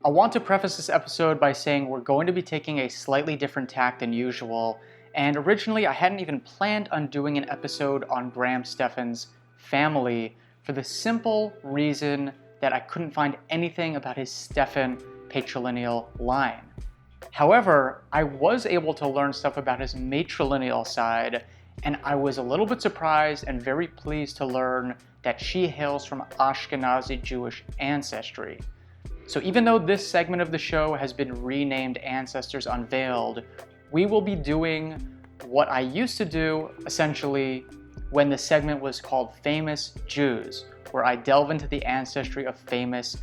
I want to preface this episode by saying we're going to be taking a slightly different tack than usual, and originally I hadn't even planned on doing an episode on Graham Stefan's family for the simple reason that I couldn't find anything about his Stefan patrilineal line. However, I was able to learn stuff about his matrilineal side, and I was a little bit surprised and very pleased to learn that she hails from Ashkenazi Jewish ancestry. So even though this segment of the show has been renamed Ancestors Unveiled, we will be doing what I used to do, essentially, when the segment was called Famous Jews, where I delve into the ancestry of famous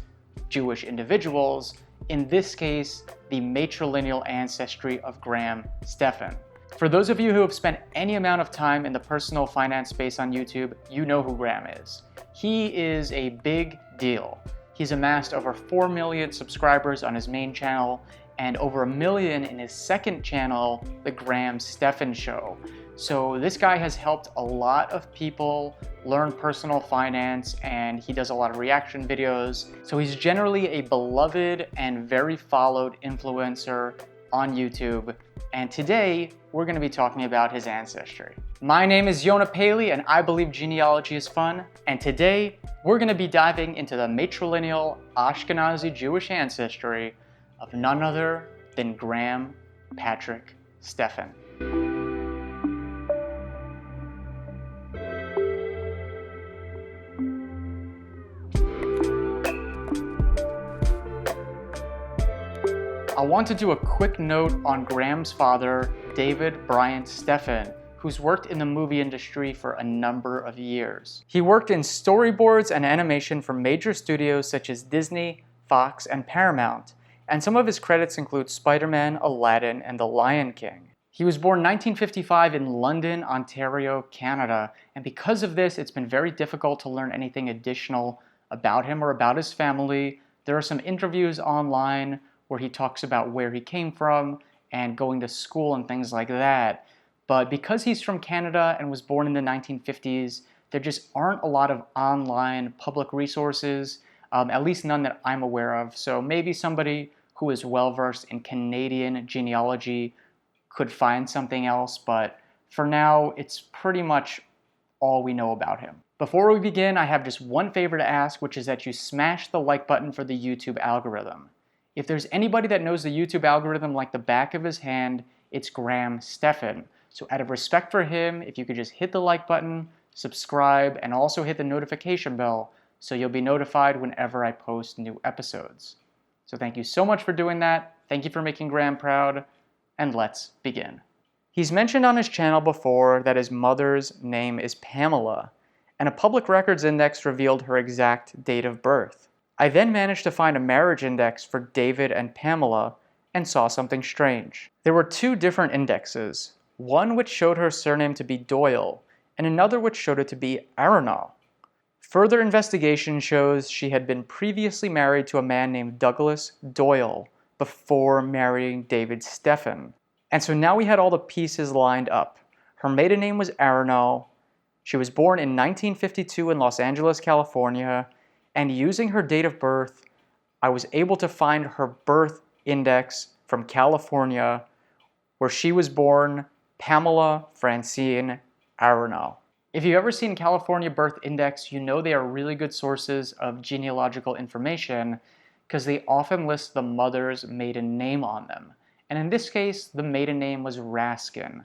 Jewish individuals, in this case, the matrilineal ancestry of Graham Stephan. For those of you who have spent any amount of time in the personal finance space on YouTube, you know who Graham is. He is a big deal. He's amassed over 4 million subscribers on his main channel and over 1 million in his second channel, The Graham Stephan Show. So this guy has helped a lot of people learn personal finance, and he does a lot of reaction videos. So he's generally a beloved and very followed influencer on YouTube. And today, we're going to be talking about his ancestry. My name is Yonah Paley, and I believe genealogy is fun. And today, we're going to be diving into the matrilineal Ashkenazi Jewish ancestry of none other than Graham Patrick Stephan. I want to do a quick note on Graham's father, David Bryant Stephan, who's worked in the movie industry for a number of years. He worked in storyboards and animation for major studios such as Disney, Fox, and Paramount, and some of his credits include Spider-Man, Aladdin, and The Lion King. He was born 1955 in London, Ontario, Canada, and because of this, it's been very difficult to learn anything additional about him or about his family. There are some interviews online where he talks about where he came from and going to school and things like that. But because he's from Canada and was born in the 1950s, there just aren't a lot of online public resources, at least none that I'm aware of. So maybe somebody who is well-versed in Canadian genealogy could find something else, but for now, it's pretty much all we know about him. Before we begin, I have just one favor to ask, which is that you smash the like button for the YouTube algorithm. If there's anybody that knows the YouTube algorithm like the back of his hand, it's Graham Stephan. So out of respect for him, if you could just hit the like button, subscribe, and also hit the notification bell so you'll be notified whenever I post new episodes. So thank you so much for doing that. Thank you for making Graham proud, and let's begin. He's mentioned on his channel before that his mother's name is Pamela, and a public records index revealed her exact date of birth. I then managed to find a marriage index for David and Pamela and saw something strange. There were two different indexes, one which showed her surname to be Doyle and another which showed it to be Aronow. Further investigation shows she had been previously married to a man named Douglas Doyle before marrying David Stephan. And so now we had all the pieces lined up. Her maiden name was Aronow. She was born in 1952 in Los Angeles, California. And using her date of birth, I was able to find her birth index from California, where she was born Pamela Francine Aronow. If you've ever seen California Birth Index, you know they are really good sources of genealogical information because they often list the mother's maiden name on them. And in this case, the maiden name was Raskin.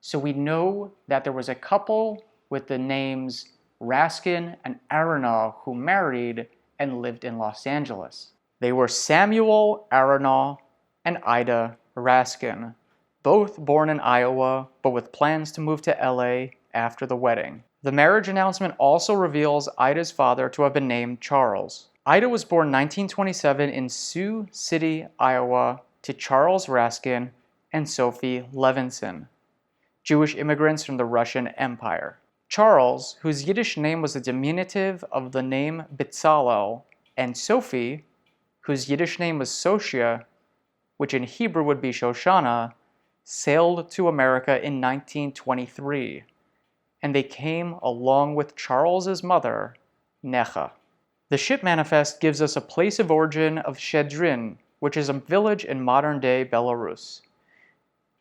So we know that there was a couple with the names Raskin and Aronow who married and lived in Los Angeles. They were Samuel Aronow and Ida Raskin, both born in Iowa, but with plans to move to LA after the wedding. The marriage announcement also reveals Ida's father to have been named Charles. Ida was born 1927 in Sioux City, Iowa, to Charles Raskin and Sophie Levinson, Jewish immigrants from the Russian Empire. Charles, whose Yiddish name was a diminutive of the name Bezalel, and Sophie, whose Yiddish name was Soshia, which in Hebrew would be Shoshana, sailed to America in 1923, and they came along with Charles's mother, Necha. The ship manifest gives us a place of origin of Shchedrin, which is a village in modern-day Belarus.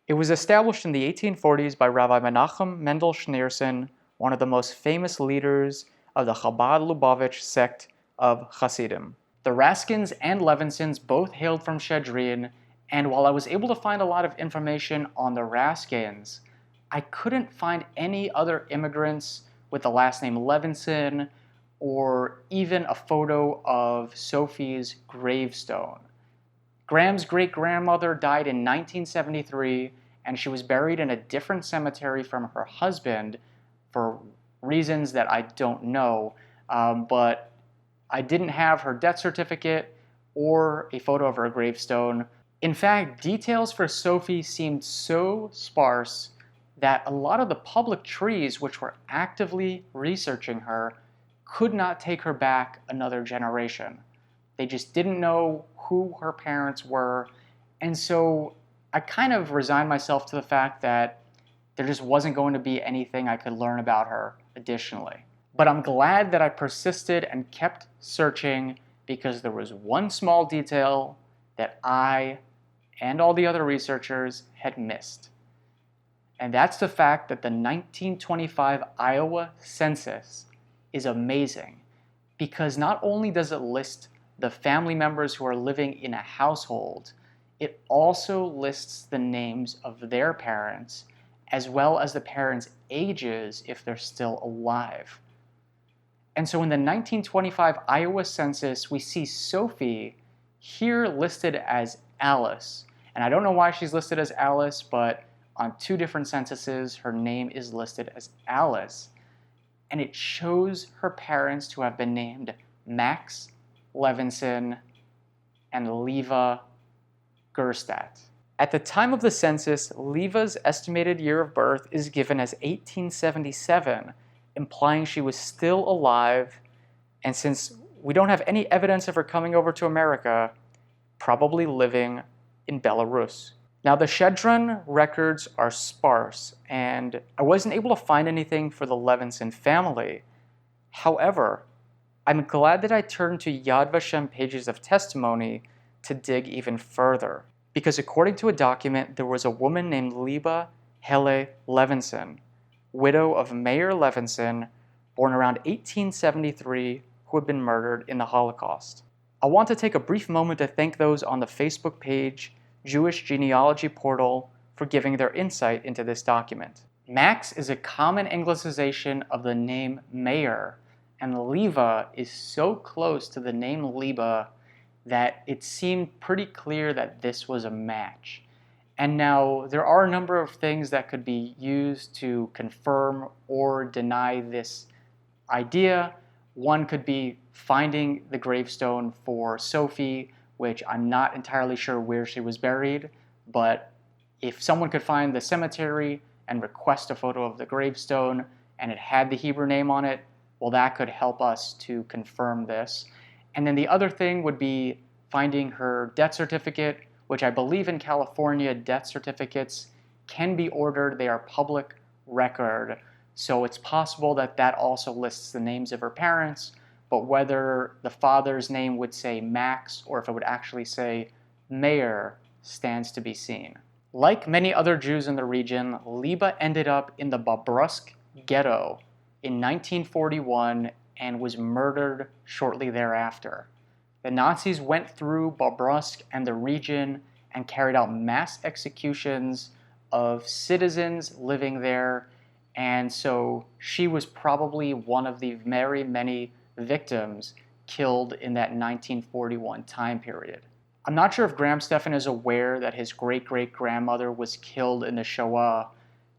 It was established in the 1840s by Rabbi Menachem Mendel Schneerson, one of the most famous leaders of the Chabad Lubavitch sect of Hasidim. The Raskins and Levinsons both hailed from Shchedrin, and while I was able to find a lot of information on the Raskins, I couldn't find any other immigrants with the last name Levinson or even a photo of Sophie's gravestone. Graham's great-grandmother died in 1973, and she was buried in a different cemetery from her husband for reasons that I don't know, but I didn't have her death certificate or a photo of her gravestone. In fact, details for Sophie seemed so sparse that a lot of the public trees which were actively researching her could not take her back another generation. They just didn't know who her parents were, and so I kind of resigned myself to the fact that there just wasn't going to be anything I could learn about her additionally. But I'm glad that I persisted and kept searching, because there was one small detail that I and all the other researchers had missed. And that's the fact that the 1925 Iowa census is amazing, because not only does it list the family members who are living in a household, it also lists the names of their parents, as well as the parents' ages if they're still alive. And so in the 1925 Iowa census, we see Sophie here listed as Alice. And I don't know why she's listed as Alice, but on two different censuses, her name is listed as Alice. And it shows her parents to have been named Max Levinson and Leva Gerstadt. At the time of the census, Leva's estimated year of birth is given as 1877, implying she was still alive, and since we don't have any evidence of her coming over to America, probably living in Belarus. Now, the Shchedrin records are sparse, and I wasn't able to find anything for the Levinson family. However, I'm glad that I turned to Yad Vashem pages of testimony to dig even further, because according to a document, there was a woman named Liba Hele Levinson, widow of Mayor Levinson, born around 1873, who had been murdered in the Holocaust. I want to take a brief moment to thank those on the Facebook page Jewish Genealogy portal for giving their insight into this document. Max is a common anglicization of the name Mayor, and Leva is so close to the name Liba that it seemed pretty clear that this was a match. And now, there are a number of things that could be used to confirm or deny this idea. One could be finding the gravestone for Sophie, which I'm not entirely sure where she was buried, but if someone could find the cemetery and request a photo of the gravestone and it had the Hebrew name on it, well, that could help us to confirm this. And then the other thing would be finding her death certificate, which I believe in California, death certificates can be ordered. They are public record. So it's possible that that also lists the names of her parents, but whether the father's name would say Max or if it would actually say Mayor stands to be seen. Like many other Jews in the region, Liba ended up in the Bobrusk ghetto in 1941 and was murdered shortly thereafter. The Nazis went through Bobrusk and the region and carried out mass executions of citizens living there, and so she was probably one of the very many victims killed in that 1941 time period. I'm not sure if Graham Stephan is aware that his great-great-grandmother was killed in the Shoah,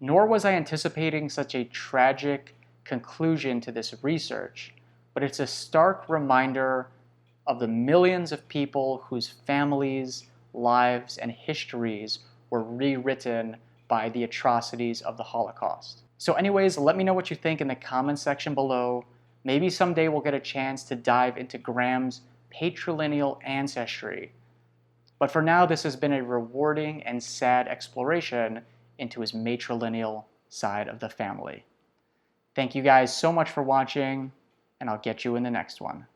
nor was I anticipating such a tragic conclusion to this research, but it's a stark reminder of the millions of people whose families, lives, and histories were rewritten by the atrocities of the Holocaust. So anyways, let me know what you think in the comments section below. Maybe someday we'll get a chance to dive into Graham's patrilineal ancestry. But for now, this has been a rewarding and sad exploration into his matrilineal side of the family. Thank you guys so much for watching, and I'll get you in the next one.